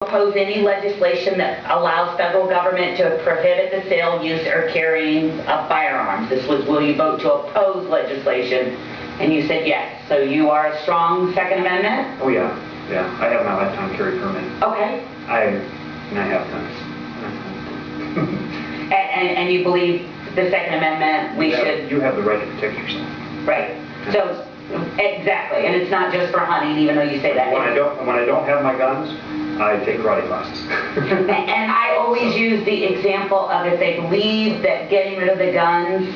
Oppose any legislation that allows federal government to prohibit the sale, use, or carrying of firearms. This was, will you vote to oppose legislation? And you said yes. So you are a strong Second Amendment? Oh yeah, yeah. I have my lifetime carry permit. Okay. I have guns. and you believe the Second Amendment, You have the right to protect yourself. Right. So exactly, and it's not just for hunting, even though you say that. When I don't have my guns, I take karate classes. And I always use the example of if they believe that getting rid of the guns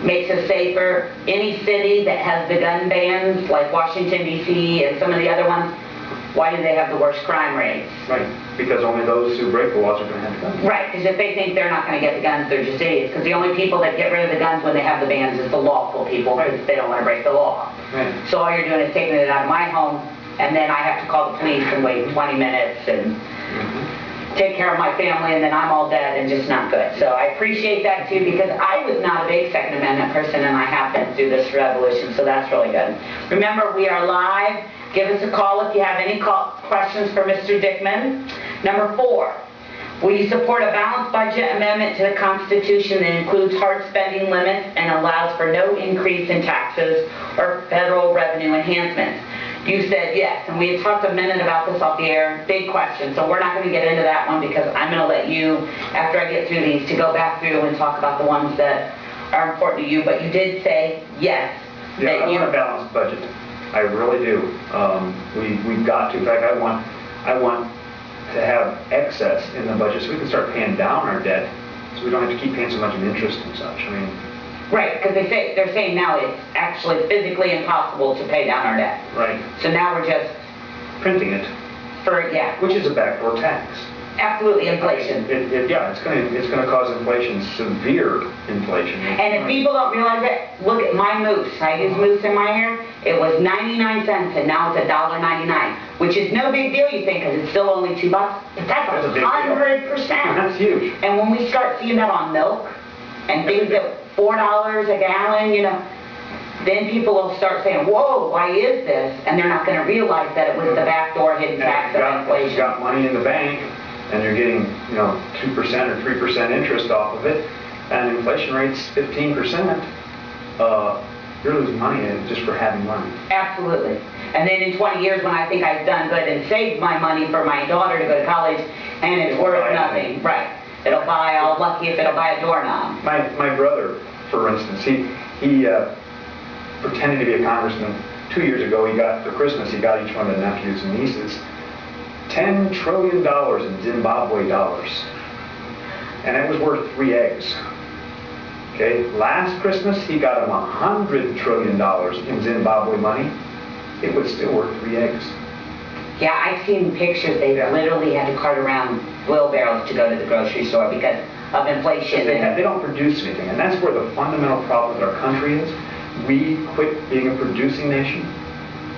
makes us safer, any city that has the gun bans, like Washington, D.C. and some of the other ones, why do they have the worst crime rates? Right, because only those who break the laws are going to have the guns. Right, because if they think they're not going to get the guns, they're just idiots. Because the only people that get rid of the guns when they have the bans is the lawful people, because they don't want to break the law. Right. So all you're doing is taking it out of my home, and then I have to call the police and wait 20 minutes and take care of my family, and then I'm all dead and just not good. So I appreciate that too, because I was not a big Second Amendment person, and I have been through this revolution, so that's really good. Remember, we are live. Give us a call if you have any questions for Mr. Dickman. Number 4, will you support a balanced budget amendment to the Constitution that includes hard spending limits and allows for no increase in taxes or federal revenue enhancements? You said yes, and we had talked a minute about this off the air. Big question, so we're not going to get into that one because I'm going to let you, after I get through these, to go back through and talk about the ones that are important to you. But you did say yes. Yeah, I want a balanced budget. I really do. We've got to. In fact, I want to have excess in the budget so we can start paying down our debt, so we don't have to keep paying so much in interest and such. I mean. Right, because they're saying now it's actually physically impossible to pay down our debt. Right. So now we're just printing it. Which is a backdoor tax. Absolutely, inflation. Yeah, it's going to cause inflation, severe inflation. And if people don't realize it, look at my moose. I use moose in my hair. It was 99 cents, and now it's $1.99, which is no big deal, you think, because it's still only $2. But that's 100%. That's huge. And when we start seeing that on milk and things that $4 a gallon, you know, then people will start saying, whoa, why is this? And they're not going to realize that it was the backdoor hidden tax of inflation. You've got money in the bank, and you're getting, 2% or 3% interest off of it, and inflation rate's 15%, you're losing money just for having money. Absolutely. And then in 20 years, when I think I've done good and saved my money for my daughter to go to college, and it's worth nothing. Right. It'll buy, I'll lucky if it'll buy a doorknob. My brother, for instance, he pretended to be a congressman. 2 years ago, for Christmas, he got each one of the nephews and nieces $10 trillion in Zimbabwe dollars. And it was worth 3 eggs. Okay, last Christmas, he got him $100 trillion in Zimbabwe money. It was still worth 3 eggs. Yeah, I've seen pictures. They literally had to cart around wheelbarrows to go to the grocery store because of inflation. They don't produce anything, and that's where the fundamental problem with our country is. We quit being a producing nation,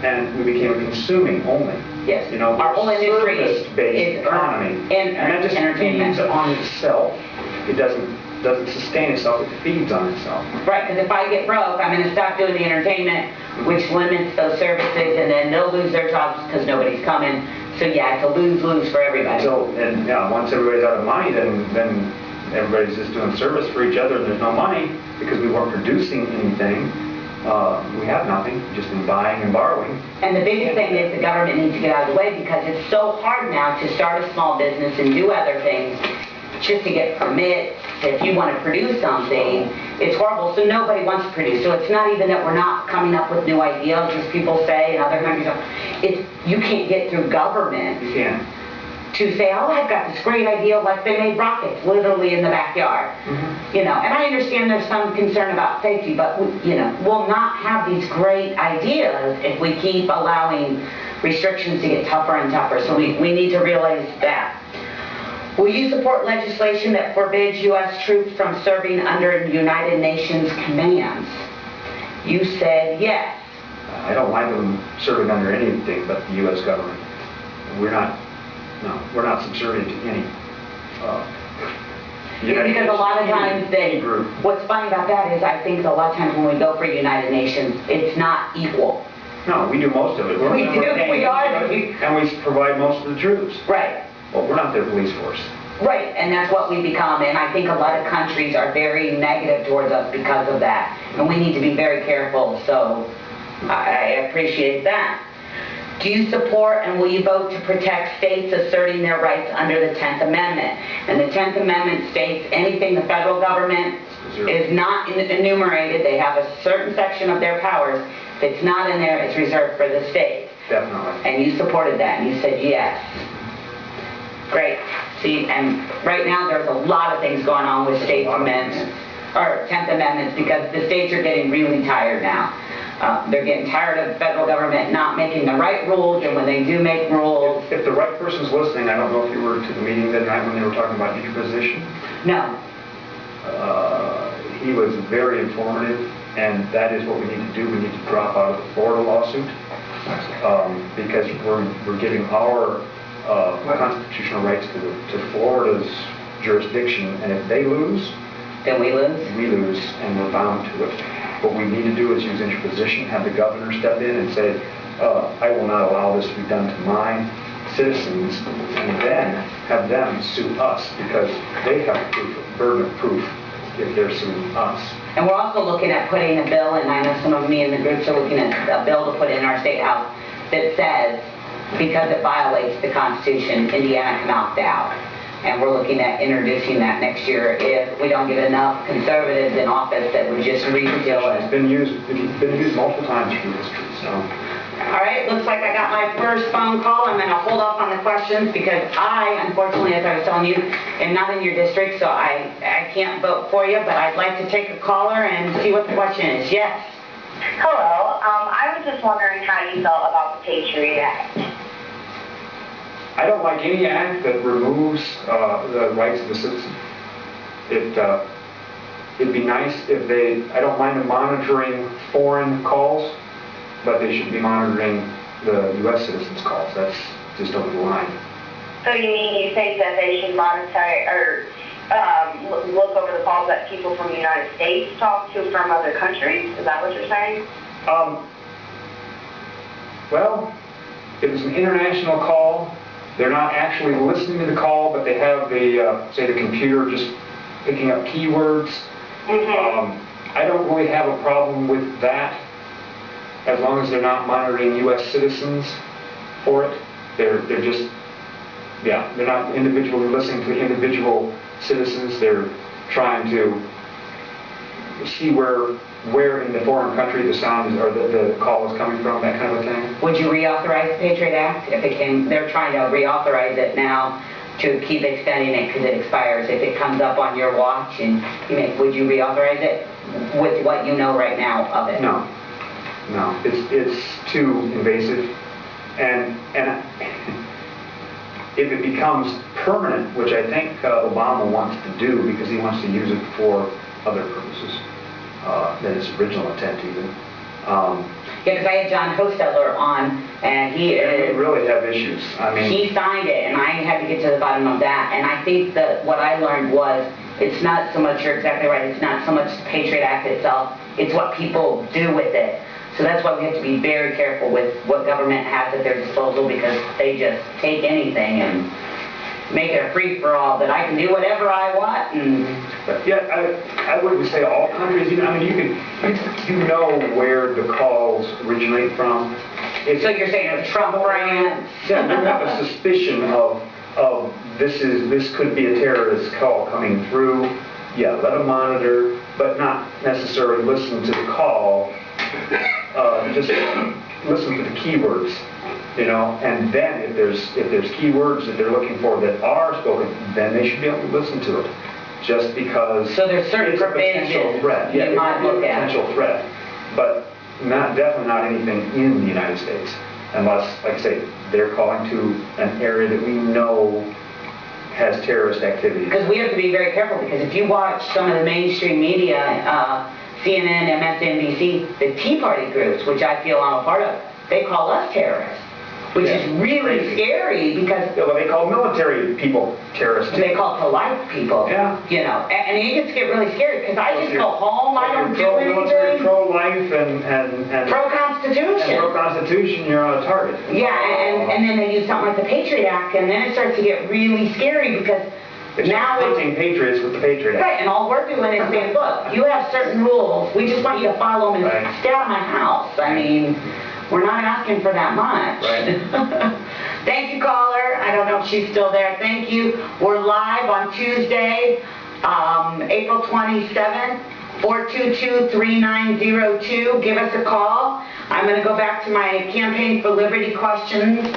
and we became a consuming only. Yes. Our whole industry is service-based economy, and that just feeds on itself. It doesn't sustain itself. It feeds on itself. Right, because if I get broke, I'm going to stop doing the entertainment, which limits those services, and then they'll lose their jobs because nobody's coming. So yeah, it's a lose-lose for everybody. Once everybody's out of money, then everybody's just doing service for each other, and there's no money because we weren't producing anything. We have nothing, just been buying and borrowing. And the biggest thing is the government needs to get out of the way because it's so hard now to start a small business and do other things just to get permits. If you want to produce something, it's horrible. So nobody wants to produce. So it's not even that we're not coming up with new ideas, as people say in other countries. You can't get through government. You can't. To say, oh, I've got this great idea, like they made rockets literally in the backyard. And I understand there's some concern about safety, but we'll not have these great ideas if we keep allowing restrictions to get tougher and tougher. So we need to realize that. Will you support legislation that forbids U.S. troops from serving under United Nations commands? You said yes. I don't like them serving under anything but the U.S. government. We're not subservient to any because a lot of times what's funny about that is I think a lot of times when we go for United Nations, it's not equal. No, we do most of it. We are. And we provide most of the troops. Right. we're not their police force. Right, and that's what we become, and I think a lot of countries are very negative towards us because of that, and we need to be very careful, so I appreciate that. Do you support and will you vote to protect states asserting their rights under the 10th Amendment? And the 10th Amendment states anything the federal government is not enumerated, they have a certain section of their powers, if it's not in there, it's reserved for the states. Definitely. And you supported that, and you said yes. Great. See, and right now there's a lot of things going on with states amendments, or 10th Amendments, because the states are getting really tired now. They're getting tired of the federal government not making the right rules, and when they do make rules... If the right person's listening, I don't know if you were to the meeting that night when they were talking about interposition. No. He was very informative, and that is what we need to do. We need to drop out of the Florida lawsuit, because we're giving our constitutional rights to Florida's jurisdiction, and if they lose, then we lose. We lose, and we're bound to it. What we need to do is use interposition, have the governor step in and say, I will not allow this to be done to my citizens, and then have them sue us, because they have a burden of proof if they're suing us. And we're also looking at putting a bill, and I know some of me in the groups are looking at a bill to put in our state house that says, because it violates the Constitution, Indiana can opt out. And we're looking at introducing that next year if we don't get enough conservatives in office that would just repeal it. It's been used multiple times through history, so. All right, looks like I got my first phone call. I'm going to hold off on the questions because I, unfortunately, as I was telling you, am not in your district, so I can't vote for you, but I'd like to take a caller and see what the question is. Yes? Hello. I was just wondering how you felt about the Patriot Act. I don't like any act that removes the rights of the citizen. It'd be nice if I don't mind them monitoring foreign calls, but they should be monitoring the U.S. citizens' calls. That's just over the line. So you think that they should monitor or look over the calls that people from the United States talk to from other countries? Is that what you're saying? Well, if it's an international call, they're not actually listening to the call, but they have say the computer just picking up keywords. Mm-hmm. I don't really have a problem with that, as long as they're not monitoring U.S. citizens for it. They're just, they're not individually listening to individual citizens. They're trying to see where in the foreign country the sound is, or the call is coming from, that kind of a thing. Would you reauthorize the Patriot Act if it came? They're trying to reauthorize it now to keep extending it because it expires. If it comes up on your watch and would you reauthorize it with what you know right now of it? No, it's too invasive, and if it becomes permanent, which I think Obama wants to do because he wants to use it for other purposes than his original intent even. Because I had John Hostetler on, and we really have issues. I mean, he signed it, and I had to get to the bottom of that. And I think that what I learned was it's not so much, you're exactly right, it's not so much the Patriot Act itself, it's what people do with it. So that's why we have to be very careful with what government has at their disposal, because they just take anything and make it a free-for-all that I can do whatever I want. But yeah, I wouldn't say all countries. I mean, you know where the calls originate from. So you're saying if Trump ran? Yeah, you have a suspicion of this could be a terrorist call coming through. Yeah, let them monitor, but not necessarily listen to the call. Just listen to the keywords. And then if there's keywords that they're looking for that are spoken, then they should be able to listen to it. Just because so there's certain it's a potential threat. Yeah, might look at a potential threat, but definitely not anything in the United States, unless, like I say, they're calling to an area that we know has terrorist activity. Because we have to be very careful, because if you watch some of the mainstream media, CNN, MSNBC, the Tea Party groups, which I feel I'm a part of, they call us terrorists. which Yeah. is really Crazy. scary because Yeah, well, they call military people terrorists too. they call pro-life people. Yeah. You know, and it gets get really scary because I just go home, I don't do Pro-military, anything. pro-life, and Pro-Constitution. pro-Constitution, you're on a target. Yeah, and then they use something like the Patriot Act, and then it starts to get really scary because It's now it's... hunting patriots with the Patriot Act. Right, and all we're doing is saying, look, you have certain rules, we just want you to follow them and Right. stay out of my house. I mean, we're not asking for that much. Right. Thank you, caller. I don't know if she's still there. Thank you. We're live on Tuesday, April 27th, 422-3902. Give us a call. I'm going to go back to my Campaign for Liberty questions.